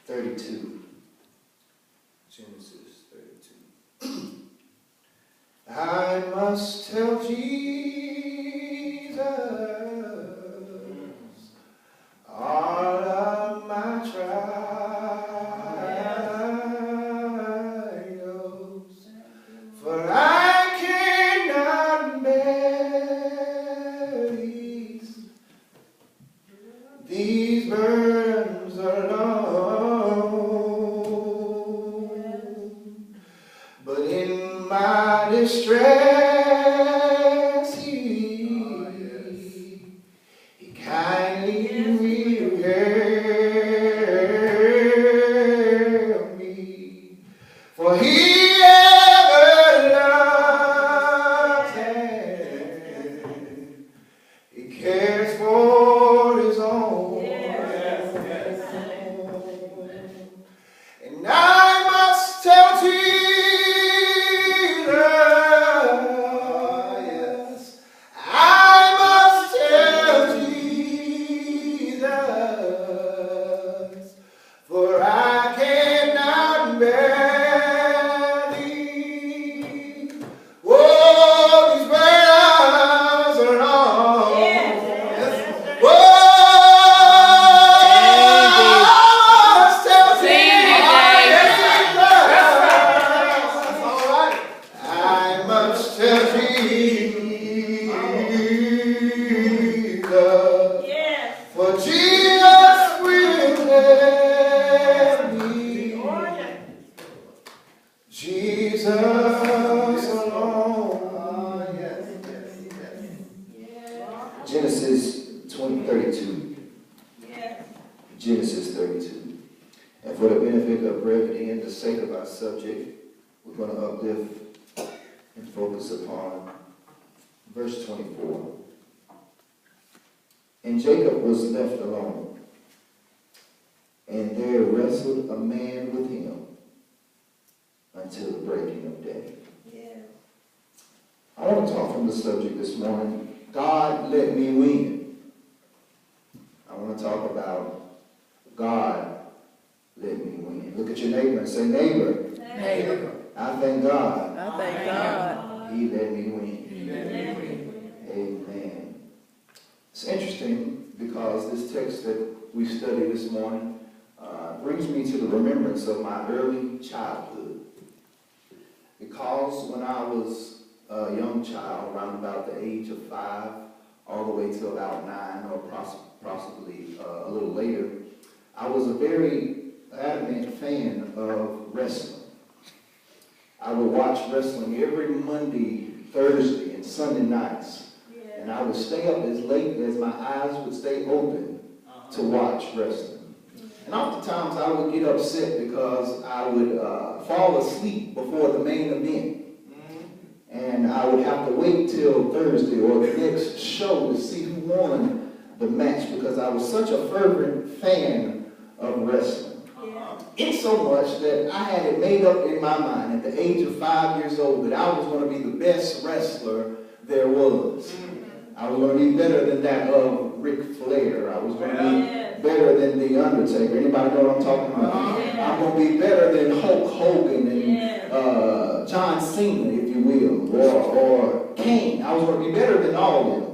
32. Genesis 32. I must tell Jesus all of my trials, for I cannot bear these burdens alone. But in my distress, He kindly will help me, for He ever loves and He cares for His own. And I must tell Jesus, I must tell Jesus, for I cannot bear these, oh, these burdens alone. Oh, I must tell Jesus, for Jesus will help me. Jesus alone. Genesis 32. Genesis 32. And for the benefit of brevity and the sake of our subject, we're going to uplift and focus upon verse 24. And Jacob was left alone, and there wrestled a man with him until the breaking of day. I want to talk from the subject this morning, God let me win. I want to talk about God let me win. Look at your neighbor and say, neighbor, I thank God. He let me win. Amen. It's interesting because this text that we studied this morning brings me to the remembrance of my early childhood. Because when I was a young child, around about the age of 5, all the way to about 9, or possibly a little later, I was a very adamant fan of wrestling. I would watch wrestling every Monday, Thursday, and Sunday nights. And I would stay up as late as my eyes would stay open to watch wrestling. And oftentimes I would get upset because I would fall asleep before the main event. And I would have to wait till Thursday or the next show to see who won the match, because I was such a fervent fan of wrestling. Insomuch that I had it made up in my mind at the age of 5 years old that I was going to be the best wrestler there was. I was going to be better than that of Ric Flair. I was going to be better than The Undertaker. Anybody know what I'm talking about? I'm going to be better than Hulk Hogan and John Cena, if you will, or Kane. I was going to be better than all of them.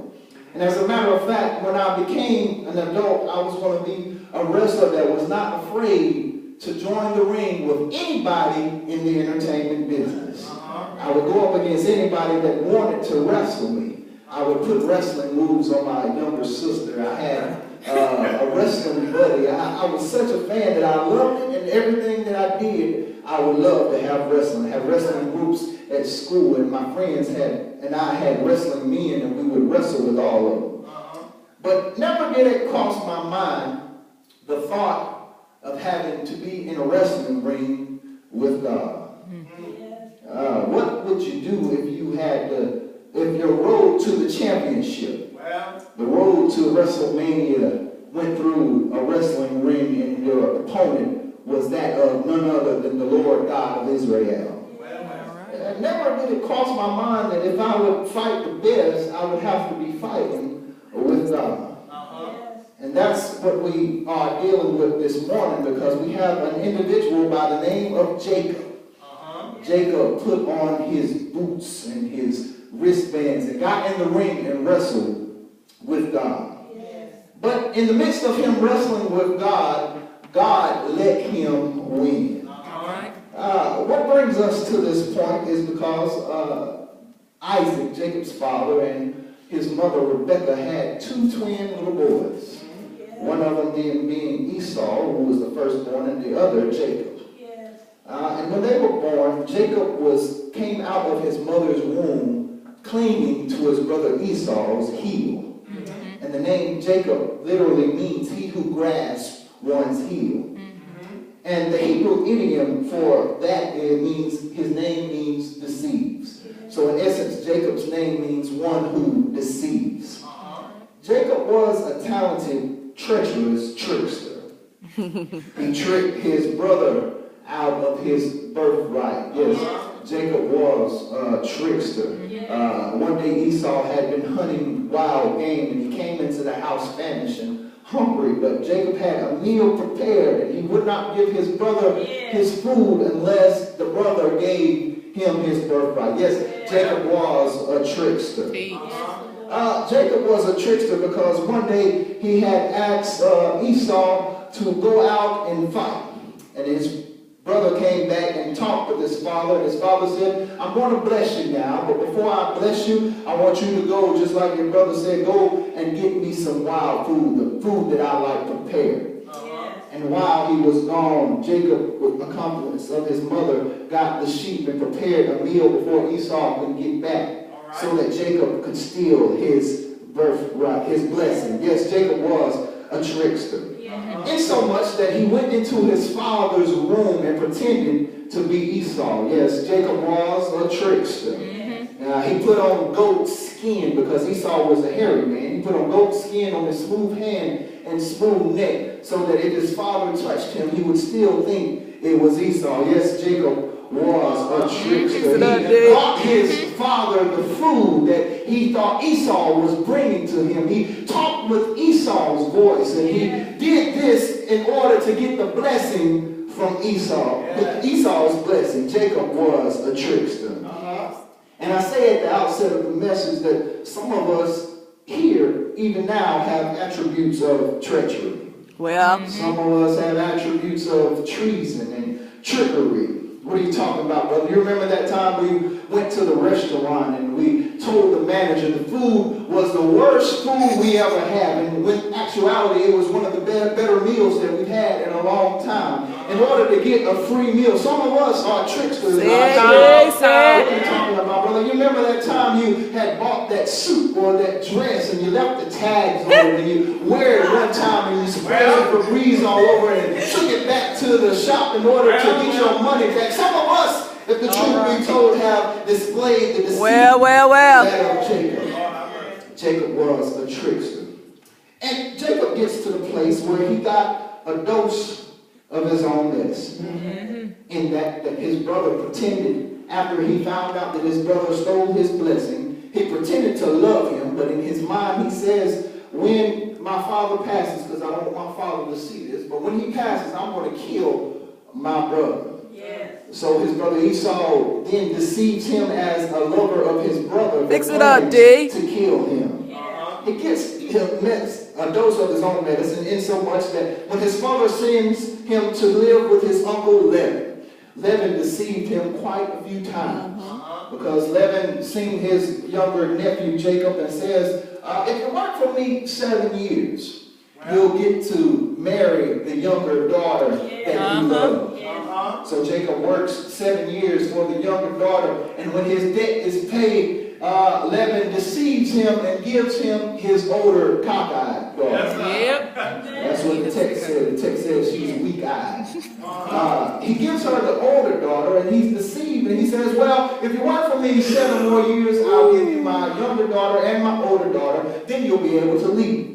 And as a matter of fact, when I became an adult, I was going to be a wrestler that was not afraid to join the ring with anybody in the entertainment business. I would go up against anybody that wanted to wrestle me. I would put wrestling moves on my younger sister. I had a wrestling buddy. I was such a fan that I loved it, and everything that I did, I would love to have wrestling. Have wrestling groups at school, and my friends had wrestling men, and we would wrestle with all of them. But never did it cross my mind the thought of having to be in a wrestling ring with God. What would you do if your road to the championship, the road to WrestleMania, went through a wrestling ring and your opponent was that of none other than the Lord God of Israel? Never did it cross my mind that if I would fight the best, I would have to be fighting with God. And that's what we are dealing with this morning, because we have an individual by the name of Jacob. Jacob put on his boots and his wristbands and got in the ring and wrestled with God. Yes. But in the midst of him wrestling with God, God let him win. What brings us to this point is because Isaac, Jacob's father, and his mother Rebekah had two twin little boys. One of them being Esau, who was the firstborn, and the other Jacob. And when they were born, Jacob came out of his mother's womb clinging to his brother Esau's heel. And the name Jacob literally means he who grasps one's heel. And the Hebrew idiom for that his name means deceives. So in essence, Jacob's name means one who deceives. Jacob was a talented, treacherous trickster. He tricked his brother out of his birthright. Yes, Jacob was a trickster. One day Esau had been hunting wild game, and he came into the house famished and hungry, but Jacob had a meal prepared, and he would not give his brother his food unless the brother gave him his birthright. Yes, Jacob was a trickster. Jacob was a trickster because one day he had asked Esau to go out and fight, and his brother came back and talked with his father, and his father said, I'm going to bless you now, but before I bless you, I want you to go, just like your brother said, go and get me some wild food, the food that I like prepared. And while he was gone, Jacob, with the compliments of his mother, got the sheep and prepared a meal before Esau could get back, so that Jacob could steal his birthright, his blessing. Yes, Jacob was a trickster. In so much that he went into his father's room and pretended to be Esau. Yes, Jacob was a trickster. He put on goat skin because Esau was a hairy man. He put on goat skin on his smooth hand and smooth neck so that if his father touched him, he would still think it was Esau. Yes, Jacob was a trickster. He brought his father the food that he thought Esau was bringing to him. He talked with Esau's voice, and he did this in order to get the blessing from Esau. With Esau's blessing, Jacob was a trickster. And I say at the outset of the message that some of us here, even now, have attributes of treachery. Some of us have attributes of treason and trickery. What are you talking about, brother? You remember that time we went to the restaurant and we told the manager the food was the worst food we ever had, and in actuality it was one of the better meals that we've had in a long time. In order to get a free meal, some of us are tricksters. What are you talking about, brother? You remember that time you had bought that suit or that dress and you left the tags on it, and you wear it one time and you sprayed Febreze all over it and took it back to the shop in order to get your money back. Some of us, if the truth be told, have displayed the deceit that of Jacob. Jacob was a trickster. And Jacob gets to the place where he got a dose of his own medicine. In that his brother pretended, after he found out that his brother stole his blessing, he pretended to love him, but in his mind he says, when my father passes, because I don't want my father to see this, but when he passes, I'm going to kill my brother. So his brother Esau then deceives him as a lover of his brother. Fix it up, D. To kill him. He gets a dose of his own medicine, in so much that when his father sends him to live with his uncle Laban deceived him quite a few times. Because Laban seen his younger nephew Jacob and says, if you work for me 7 years, you'll get to marry the younger daughter that you love. So Jacob works 7 years for the younger daughter, and when his debt is paid, Laban deceives him and gives him his older cockeyed daughter. That's what the text said. The text says she's weak-eyed. He gives her the older daughter, and he's deceived, and he says, well, if you work for me 7 more years, I'll give you my younger daughter and my older daughter, then you'll be able to leave.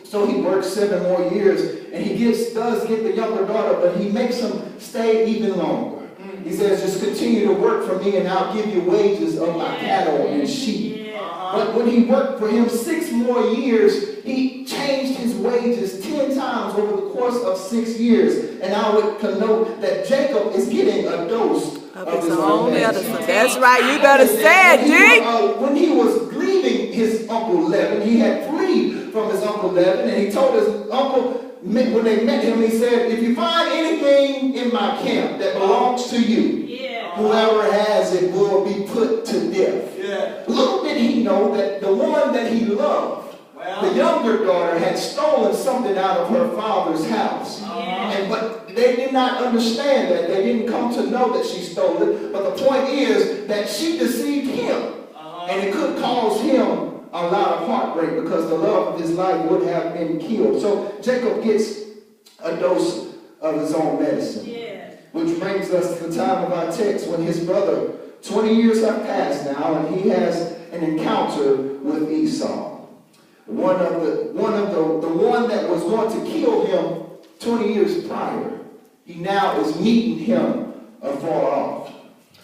So he works 7 more years, and he does get the younger daughter, but he makes him stay even longer. He says, just continue to work for me, and I'll give you wages of my cattle and sheep. But when he worked for him 6 more years, he changed changed his wages 10 times over the course of 6 years. And I would connote that Jacob is getting a dose of his own medicine. That's right. You better say it, D. When he was grieving his Uncle Laban, he had fled from his Uncle Laban, and he told his uncle, when they met him, he said, if you find anything in my camp that belongs to you, whoever has it will be put to death. Little did he know that the one that he loved, the younger daughter, had stolen something out of her father's house. But they did not understand that. They didn't come to know that she stole it. But the point is that she deceived him. And it could cause him a lot of heartbreak because the love of his life would have been killed. So Jacob gets a dose of his own medicine. Which brings us to the time of our text when his brother, 20 years have passed now, and he has an encounter with Esau. The one that was going to kill him 20 years prior. He now is meeting him afar off.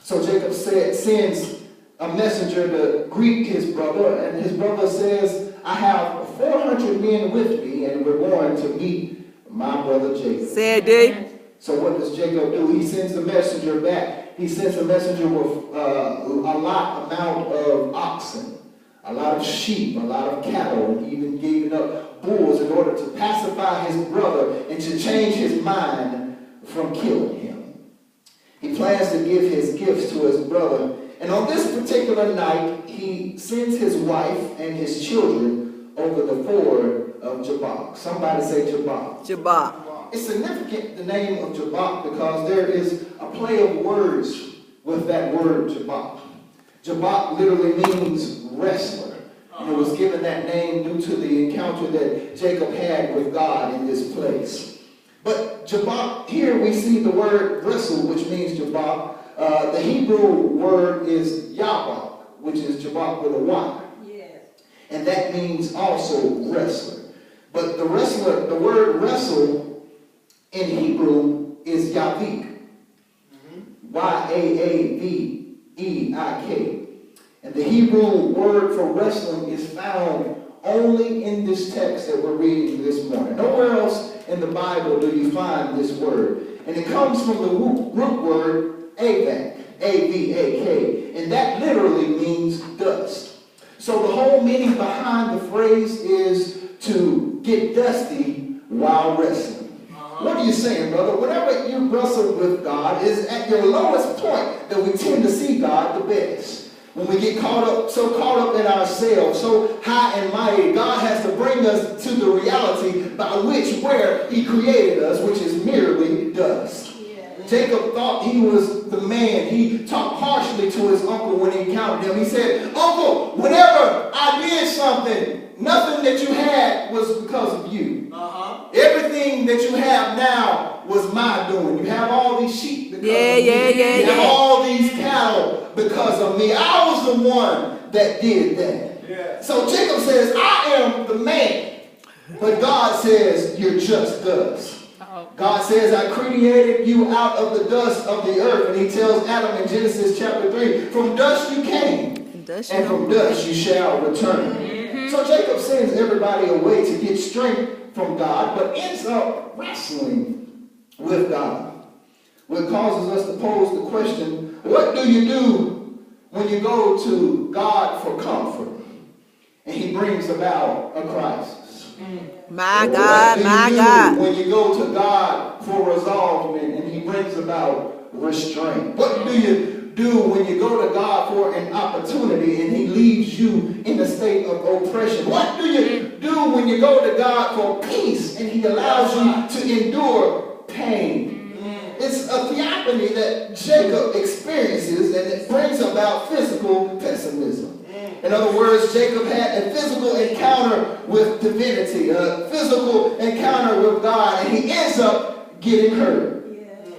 So Jacob sends a messenger to greet his brother, and his brother says, I have 400 men with me, and we're going to meet my brother Jacob. Say it, D. So what does Jacob do? He sends the messenger back. He sends a messenger with a lot amount of oxen, a lot of sheep, a lot of cattle, and he even gave up bulls in order to pacify his brother and to change his mind from killing him. He plans to give his gifts to his brother. And on this particular night, he sends his wife and his children over the ford of Jabbok. Somebody say Jabbok. Jabbok. It's significant, the name of Jabbok, because there is a play of words with that word Jabbok. Jabbok literally means wrestler. And it was given that name due to the encounter that Jacob had with God in this place. But Jabbok, here we see the word wrestle, which means Jabbok. The Hebrew word is Yabok, which is Jabbok with a Y. And that means also wrestler. But the word wrestle in Hebrew is Yavik. Y-A-A-V-E-I-K. And the Hebrew word for wrestling is found only in this text that we're reading this morning. Nowhere else in the Bible do you find this word. And it comes from the root word Avak, A-V-A-K. And that literally means dust. So the whole meaning behind the phrase is to get dusty while wrestling. What are you saying, brother? Whenever you wrestle with God, is at your lowest point that we tend to see God the best. When we get so caught up in ourselves, so high and mighty, God has to bring us to the reality where he created us, which is merely dust. Jacob thought he was the man. He talked harshly to his uncle when he encountered him. He said, Uncle, whenever I did something, nothing that you had was because of you. Everything that you have now was my doing. You have all these sheep because of me. You have all these cattle because of me. I was the one that did that. So Jacob says, I am the man. But God says, you're just dust. God says, I created you out of the dust of the earth. And he tells Adam in Genesis chapter 3, from dust you came, and from dust you shall return. So Jacob sends everybody away to get strength from God, but ends up wrestling with God. What causes us to pose the question, what do you do when you go to God for comfort and he brings about a crisis? My God, my God. When you go to God for resolvement and he brings about restraint? What do you do when you go to God for an opportunity and he leaves you in a state of oppression? What do you do when you go to God for peace and he allows you to endure pain? It's a theophany that Jacob experiences, and it brings about physical pessimism. In other words, Jacob had a physical encounter with divinity, a physical encounter with God, and he ends up getting hurt.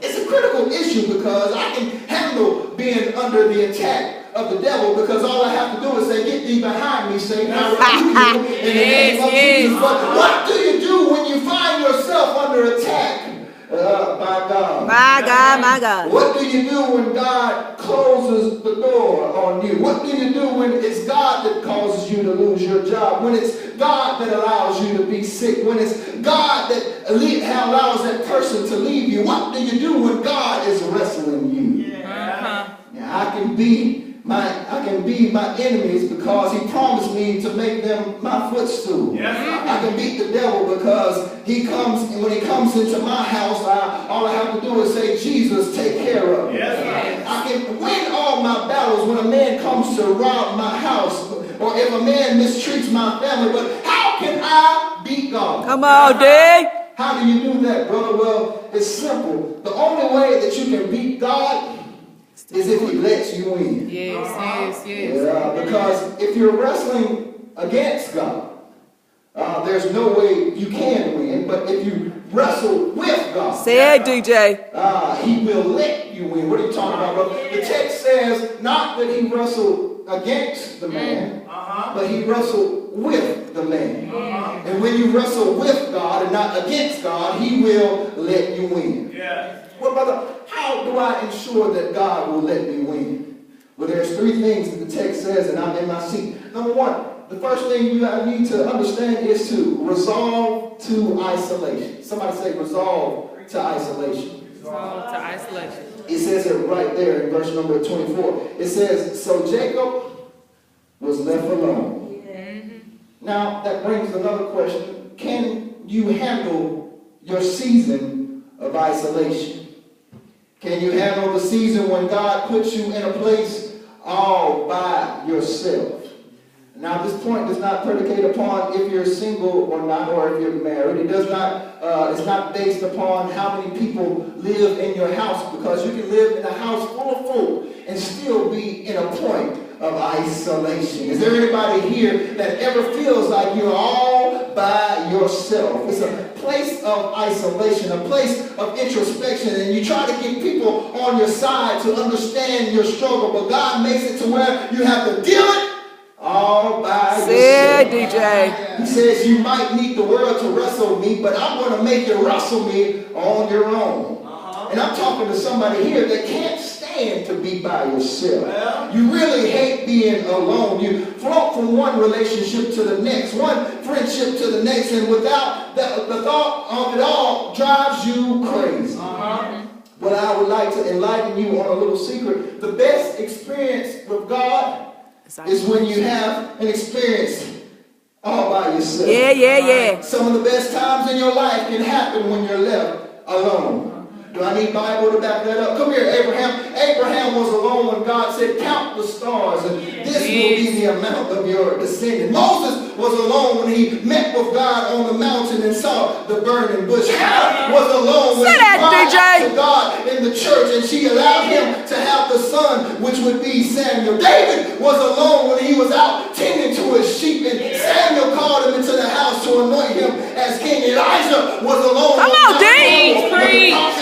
It's a critical issue because I can handle being under the attack of the devil because all I have to do is say, get thee behind me, Satan. I rebuke you in the name of Jesus. But what do you do when you find yourself under attack by God. My God, my God. What do you do when God closes the door on you? What do you do when it's God that causes you to lose your job? When it's God that allows you to be sick? When it's God that allows that person to leave you? What do you do when God is wrestling you? Now, I can be my enemies because he promised me to make them my footstool. I can beat the devil because when he comes into my house, all I have to do is say, Jesus, take care of me. I can win all my battles when a man comes to rob my house or if a man mistreats my family. But how can I beat God? Come on, D. How do you do that, brother? Well, it's simple. The only way that you can beat God is if he lets you in. Yes. Yeah, because if you're wrestling against God, there's no way you can win. But if you wrestle with God, Say it, DJ. he will let you win. What are you talking about, brother? The text says not that he wrestled against the man, but he wrestled with the man. And when you wrestle with God and not against God, he will let you win. Well, brother, how do I ensure that God will let me win? Well, there's three things that the text says, and I'm in my seat. Number one, the first thing you need to understand is to resolve to isolation. Somebody say resolve to isolation. Resolve to isolation. It says it right there in verse number 24. It says, so Jacob was left alone. Now, that brings another question. Can you handle your season of isolation? Can you handle the season when God puts you in a place all by yourself? Now, this point does not predicate upon if you're single or not, or if you're married. It does not. It's not based upon how many people live in your house, because you can live in a house full of folk and still be in a point of isolation. Is there anybody here that ever feels like you're all by yourself? It's a place of isolation, a place of introspection, and you try to get people on your side to understand your struggle, but God makes it to where you have to deal it all by yourself. Say it, DJ. He says you might need the world to wrestle me, but I'm going to make you wrestle me on your own. And I'm talking to somebody here that can't stand to be by yourself. You really hate being alone. You float from one relationship to the next, one friendship to the next, and without the thought of it all drives you crazy. But I would like to enlighten you on a little secret. The best experience with God is when you have an experience all by yourself. Yeah. Some of the best times in your life can happen when you're left alone. Do I need Bible to back that up? Come here, Abraham. Abraham was alone when God said, count the stars, and this will be the amount of your descendants. Moses was alone when he met with God on the mountain and saw the burning bush. Hannah was alone when she cried out to God in the church, and she allowed him to have the son, which would be Samuel. David was alone when he was out tending to his sheep, and Samuel called him into the house to anoint him as king. Elijah was alone. Come on, Dave.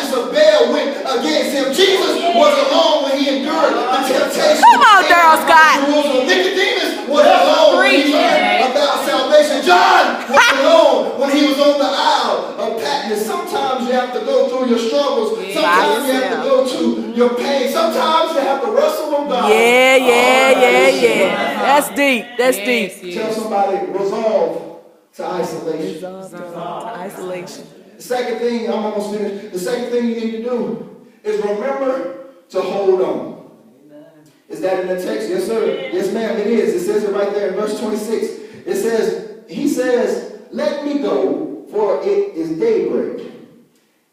Of Baal went against him. Jesus was alone when he endured the temptation. Come on, Dairl Scott. Nicodemus was alone when he learned about salvation. John was alone when he was on the Isle of Patmos. Sometimes you have to go through your struggles. Sometimes you have to go through your pain. Sometimes you have to wrestle with God. Yeah. That's deep. That's deep. Tell somebody, resolve to isolation. Resolve to isolation. The second thing, I'm almost finished. The second thing you need to do is remember to hold on. Amen. Is that in the text? Yes, sir. Yes, ma'am, it is. It says it right there in verse 26. It says, he says, let me go, for it is daybreak.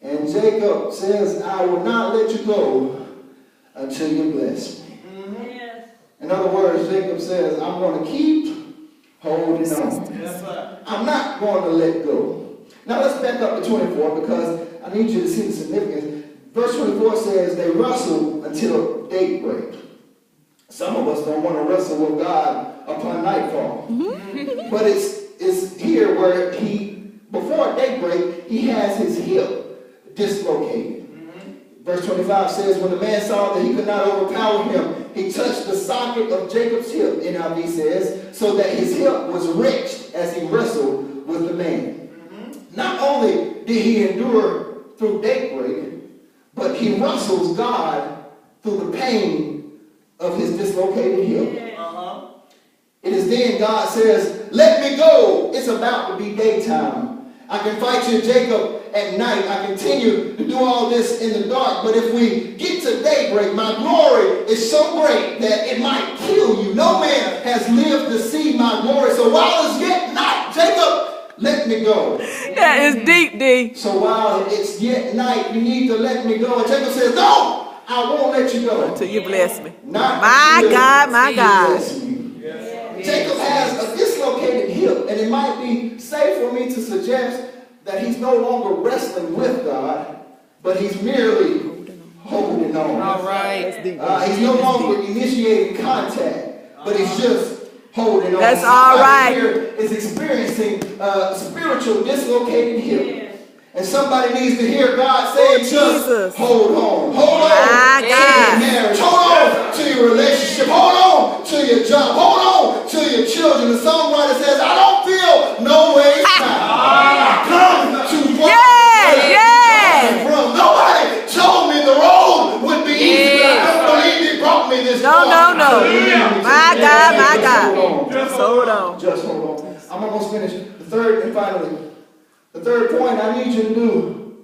And Jacob says, I will not let you go until you bless me. Yes. In other words, Jacob says, I'm going to keep holding on. Yes, sir. I'm not going to let go. Now let's back up to 24, because I need you to see the significance. Verse 24 says they wrestled until daybreak. Some of us don't want to wrestle with God upon nightfall. But it's here where before daybreak, he has his hip dislocated. Verse 25 says, when the man saw that he could not overpower him, he touched the socket of Jacob's hip, NIV says, so that his hip was wrenched as he wrestled with the man. Not only did he endure through daybreak, but he wrestles God through the pain of his dislocated hip. It is then God says, let me go. It's about to be daytime. I can fight you, Jacob, at night. I continue to do all this in the dark. But if we get to daybreak, my glory is so great that it might kill you. No man has lived to see my glory. So while it's yet night, Jacob, let me go. That is deep, D. So while it's yet night, you need to let me go. And Jacob says, no, I won't let you go. Until you bless me. Not My God, my God. bless you. Jacob has a dislocated hip, and it might be safe for me to suggest that he's no longer wrestling with God, but he's merely holding on. All right. He's no longer initiating contact, but he's just holding on. That's all right. Somebody here is experiencing a spiritual dislocated hip. And somebody needs to hear God say, just hold on. Hold on to your marriage. Hold on to your relationship. Hold on to your job. Hold on to your children. The songwriter says, I don't feel no way now. Come to what from. Nobody told me the road would be easy, but I don't believe he brought me this far. No. My God, my God. Just hold on. Just hold on. I'm almost finished. The third and finally, the third point I need you to do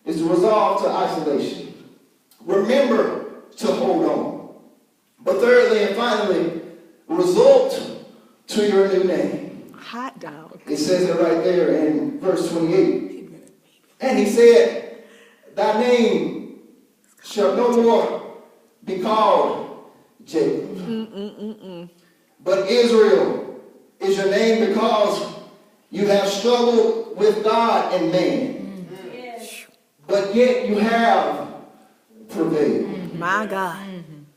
is to resolve to isolation. Remember to hold on. But thirdly and finally, result to your new name. Hot dog. It says it right there in verse 28. And he said, thy name shall no more be called Jacob. But Israel is your name because you have struggled with God and man. But yet you have prevailed. My God.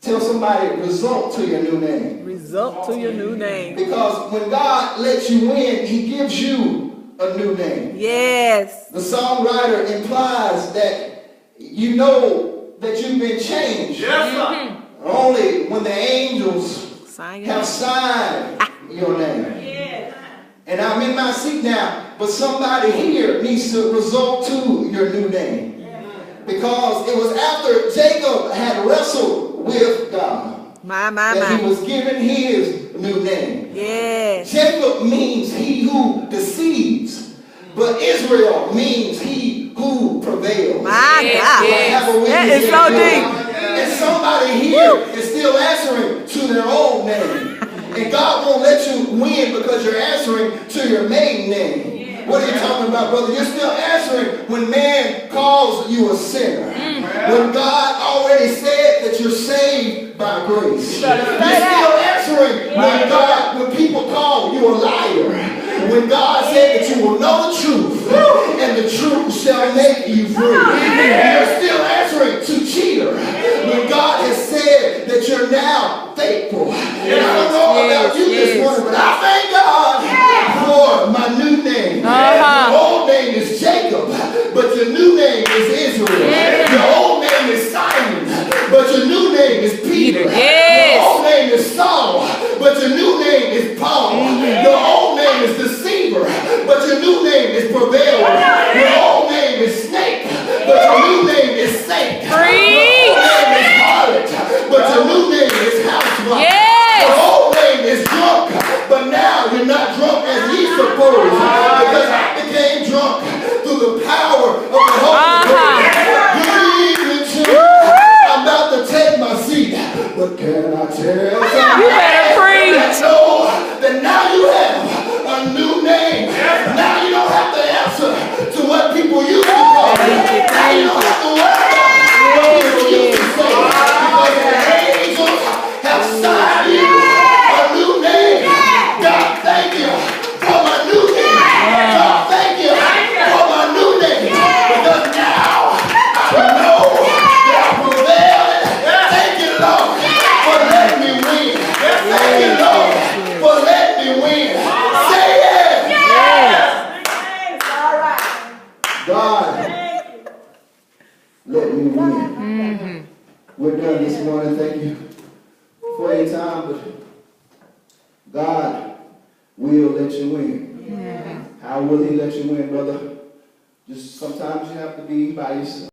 Tell somebody, result to your new name. Result to your new name. Because when God lets you win, he gives you a new name. Yes. The songwriter implies that you know that you've been changed. Only when the angels have signed your name. And I'm in my seat now, but somebody here needs to result to your new name. Because it was after Jacob had wrestled with God that he was given his new name. Yes. Jacob means he who deceives, but Israel means he who prevails. My God. That is so deep. And somebody here is still answering to their old name. And God won't let you win because you're answering to your maiden name. What are you talking about, brother? You're still answering when man calls you a sinner. When God already said that you're saved by grace. You're still answering when people call you a liar. When God said that you will know the truth and the truth shall make you free. You're still answering to cheater. When God has said that you're now faithful. And I don't know about you this morning, but I thank God for my new name. Your old name is Jacob, but your new name is Israel. Your old name is Simon, but your new name is Peter. Your old name is Saul, but your new name is Paul. Your old name is Deceiver, but your new name is Prevailer. Your old name is Snake, but your new name is Saint. Your old name is Harlot, but your new name is Housewife. Your old name is Drunk, but now you're not drunk as ye suppose, because I became drunk through the power of the Holy Ghost. Good evening, children. I'm about to take my seat, but can I tell somebody? You better preach. Know that now you have a new name. Now you don't have to answer to what people used to call you. Now you don't have to worry about what people used to say, because the angels have signed you a new name. God, thank you for my new name. God, thank you for my new name. Because now I know that I prevailed. Thank you, Lord, for letting me win. Thank you, Lord, for letting me win. Say yes. All right. God, let me win. We're done this morning. Thank you for your time, but God will let you win. How will he let you win, brother? Just sometimes you have to be by yourself.